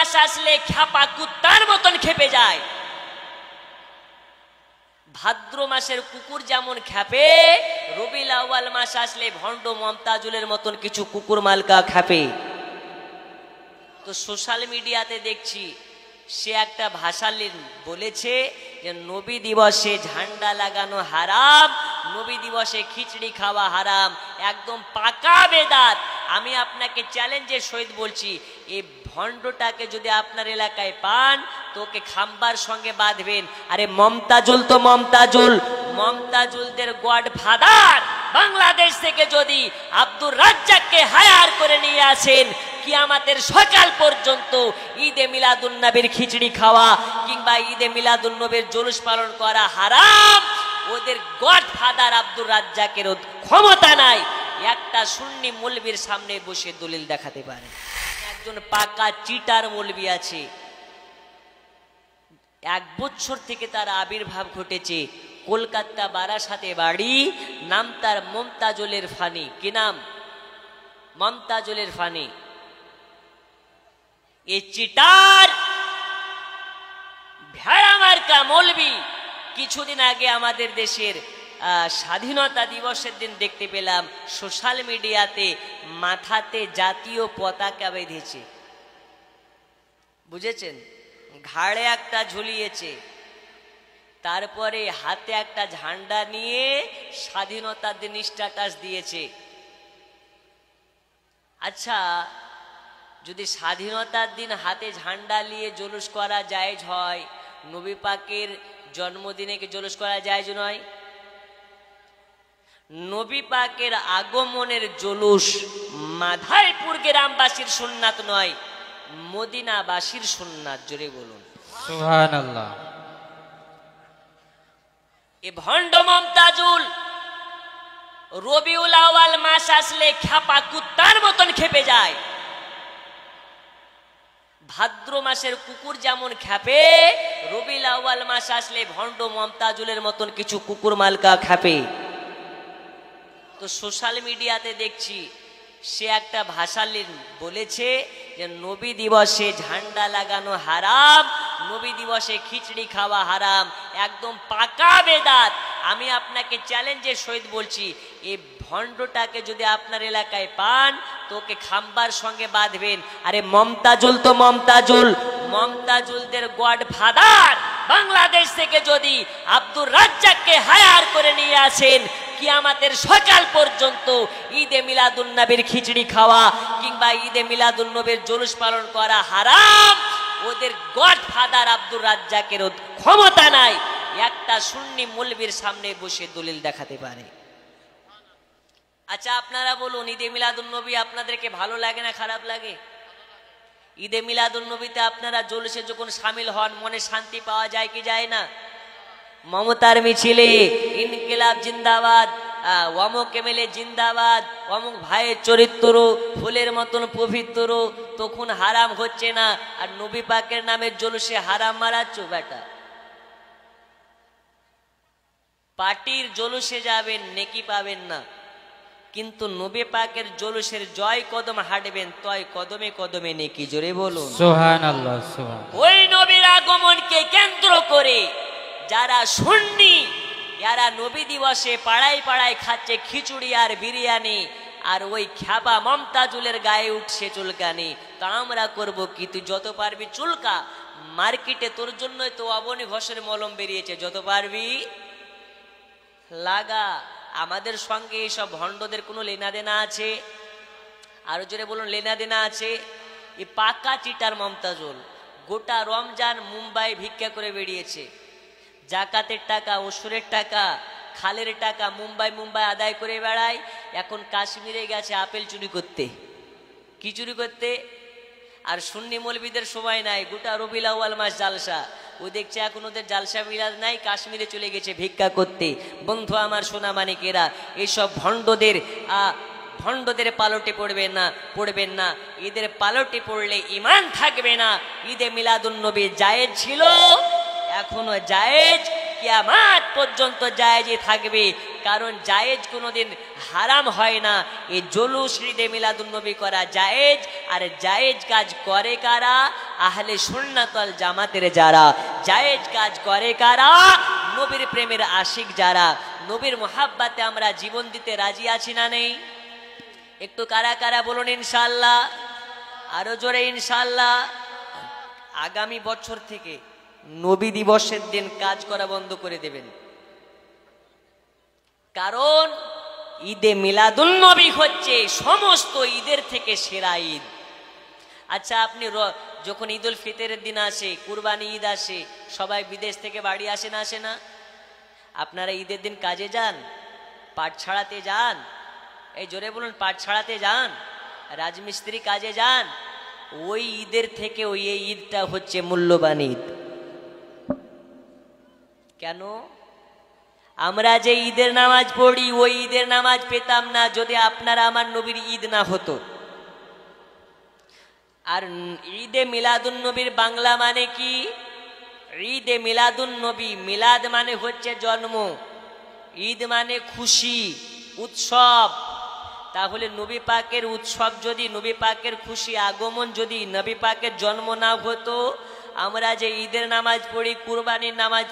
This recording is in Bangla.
মাস আসলে খ্যাপা কুত্তার মতন খেপে যায়। ভাদ্র মাসের কুকুর যেমন খ্যাপে, রবিউল আউয়াল মাস আসলে ভণ্ড মমতাজুলের মতন কিছু কুকুর মালকা খ্যাপে। তো সোশ্যাল মিডিয়াতে দেখছি সে একটা ভাষা বলেছে যে নবী দিবসে ঝান্ডা লাগানো হারাম, নবী দিবসে খিচড়ি খাওয়া হারাম, একদম পাকা বেদাত। আমি আপনাকে চ্যালেঞ্জের সহিত বলছি, এই ভণ্ডটাকে যদি আপনার এলাকায় পান তো ওকে খাম্বার সঙ্গে বাঁধবেন। আরে মমতাজুল তো মমতাজুলদের গড ফাদার বাংলাদেশ থেকে যদি আব্দুর রাজ্জাককে হায়ার করে নিয়ে আসেন, কিয়ামতের সকাল পর্যন্ত ঈদে মিলাদুন নবীর খিচড়ি খাওয়া কিংবা ঈদে মিলাদুন নবীর জুলুস পালন করা হারাম। ওদের গড ফাদার আব্দুর রাজ্জাকের ক্ষমতা নাই একটা সুন্নি মৌলবীর সামনে বসে দলিল দেখাতে পারে। একজন পাকা চিটার মৌলবী আছে, 1 বছর থেকে তার আবির্ভাব ঘটেছে, কলকাতা বারাসাতে বাড়ি, নাম তার মমতাজুলের ফানি। কি নাম? মমতাজুলের ফানি। এই চিটার ভেড়া মার্কা মৌলবী কিছুদিন আগে আমাদের দেশের স্বাধীনতা দিবসের দিন দেখতে পেলাম সোশ্যাল মিডিয়াতে মাথাতে জাতীয় পতাকা বেঁধেছে, বুঝেছেন? ঘাড়ে একটা ঝুলিয়েছে, তারপরে হাতে একটা ঝান্ডা নিয়ে স্বাধীনতার দিন স্ট্যাটাস দিয়েছে। আচ্ছা, যদি স্বাধীনতার দিন হাতে ঝান্ডা নিয়ে জুলুস করা জায়েজ হয়, নবী পাকের জন্মদিনে কি জুলুস করা জায়েজ নয়? নবী পাকের আগমনের জুলুস মাধাইপুর গ্রামবাসীর সুন্নাত নয়, মদিনাবাসীর সুন্নাত। জোরে বলুন সুবহানাল্লাহ। এ ভণ্ড মমতাজুল রবিউল আউয়াল মাস আসলে খ্যাপা কুত্তার মতন খেপে যায়। ভাদ্র মাসের কুকুর যেমন খ্যাপে, রবিউল আউয়াল মাস আসলে ভণ্ড মমতাজুলের মতন কিছু কুকুর মালকা খ্যাপে। তো সোশ্যাল মিডিয়াতে দেখছি সে একটা ভাষা বলেছে যে নবী দিবসে ঝান্ডা লাগানো হারাম, নবী দিবসে খিচড়ি খাওয়া হারাম, একদম পাকা বেদাত। আমি আপনাকে চ্যালেঞ্জের সহিত বলছি, এই ভণ্ডটাকে যদি আপনার এলাকায় পান তো ওকে খাম্বার সঙ্গে বাঁধবেন। আরে মমতাজুল তো মমতাজুলদের গড ফাদার বাংলাদেশ থেকে যদি আব্দুর রাজ্জাককে হায়ার করে নিয়ে আসেন, কিয়ামতের সকাল পর্যন্ত ঈদে মিলাদুন নবীর খিচড়ি খাওয়া কিংবা ঈদে মিলাদুন নবীর জুলুস পালন করা হারাম। ওদের গড ফাদার আব্দুর রাজ্জাকের ক্ষমতা নাই একটা সুন্নি মৌলবীর সামনে বসে দলিল দেখাতে পারে। আচ্ছা, আপনারা বলুন, ঈদে মিলাদুন নবী আপনাদেরকে ভালো লাগে না খারাপ লাগে? ঈদে মিলাদুন নবীতে আপনারা জুলুসে যখন শামিল হন মনে শান্তি পাওয়া যায় কি যায় না? মমতার মিছিলে ইনকিলাব জিন্দাবাদ, অমুক এমএলএ জিন্দাবাদ, অমুক ভাইয়ের চরিত্র ফুলের মতন পবিত্র, তখন হারাম হচ্ছে না। আর নবী পাকের নামের জুলুসে হারাম মারাচ্ছ বেটা। পার্টির জুলুসে যাবেন নেকি পাবেন না, কিন্তু নবী পাকের জুলুসের জয় কদম হাঁটবেন, তয় কদমে কদমে নেকি। জোরে বলুন সুবহানাল্লাহ সুবহানাল্লাহ। ওই নবীর আগমনকে কেন্দ্র করে যারা সুন্নি, যারা নবী দিবসে পাড়ায় পাড়ায় খাচ্ছে খিচুড়ি আর বিরিয়ানি, আর ওই খ্যাপা মমতাজুলের গায়ে উঠছে চুলকানি। তা আমরা করবো কি? তুই যত পারবি চুলকা, মার্কেটে তোর জন্যই তো অবনী ঘষের মলম বেরিয়েছে, যত পারবি লাগা। আমাদের সঙ্গে এইসব ভণ্ডদের কোনো লেনা দেনা আছে? আরো জোরে বলুন, লেনা দেনা আছে? এই পাকা চিটার মমতাজুল গোটা রমজান মুম্বাই ভিক্ষা করে বেরিয়েছে, জাকাতের টাকা, ওসুরের টাকা, খালের টাকা মুম্বাই আদায় করে বেড়ায়। এখন কাশ্মীরে গেছে আপেল চুরি করতে। কি চুরি করতে? আর সুন্নি মৌলবীদের সময় নাই, গোটা রবিউল আউয়াল মাস জালসা। ও দেখছে এখন ওদের জালসা মিলাদ নাই, কাশ্মীরে চলে গেছে ভিক্ষা করতে। বন্ধু আমার, সোনা মানিকেরা, এইসব ভণ্ডদের পালটে পড়বেন না। ঈদের পালটে পড়লে ইমান থাকবে না। ঈদে মিলাদুন নবী জায়েজ ছিল, এখনো জায়েজ, কিয়ামত পর্যন্ত জায়েজই থাকবে। কারণ জায়েজ কোনোদিন হারাম হয় না। এই জুলুস ঈদে মিলাদুন নবী করা জায়েজ। আর জায়েজ কাজ করে কারা? আহলে সুন্নাত ওয়াল জামাতের যারা। জায়েজ কাজ করে কারা? নবীর প্রেমের আশিক যারা। নবীর মোহাব্বতে আমরা জীবন দিতে রাজি আছি না নেই? একটু কারা কারা বলুন ইনশাআল্লাহ, আরো জোরে ইনশাআল্লাহ। আগামী বছর থেকে নবী দিবসের দিন কাজ করা বন্ধ করে দেবেন, কারণ ঈদে মিলাদুন নবী হচ্ছে সমস্ত ঈদের থেকে সেরা ঈদ। আচ্ছা, আপনি যখন ঈদুল ফিতরের দিন আসে, কুরবানি ঈদ আসে, সবাই বিদেশ থেকে বাড়ি আসে না আসে না? আপনারা ঈদের দিন কাজে যান, পাট ছাড়াতে যান, এই জোরে বলুন, পাট ছাড়াতে যান, রাজমিস্ত্রি কাজে যান। ওই ঈদের থেকে ওই এই ঈদটা হচ্ছে মূল্যবান ঈদ। কেন? আমরা যে ঈদের নামাজ পড়ি ওই ঈদের নামাজ পেতাম না যদি আপনারা আমার নবীর ঈদ না হতো। আর ঈদে মিলাদুন নবীর বাংলা মানে কি? ঈদে মিলাদুন নবী, মিলাদ মানে হচ্ছে জন্ম, ঈদ মানে খুশি, উৎসব। তাহলে নবী পাকের উৎসব যদি, নবী পাকের খুশি আগমন যদি নবী পাকের জন্ম না হতো, আমরা যে ঈদের নামাজ পড়ি, কুরবানির নামাজ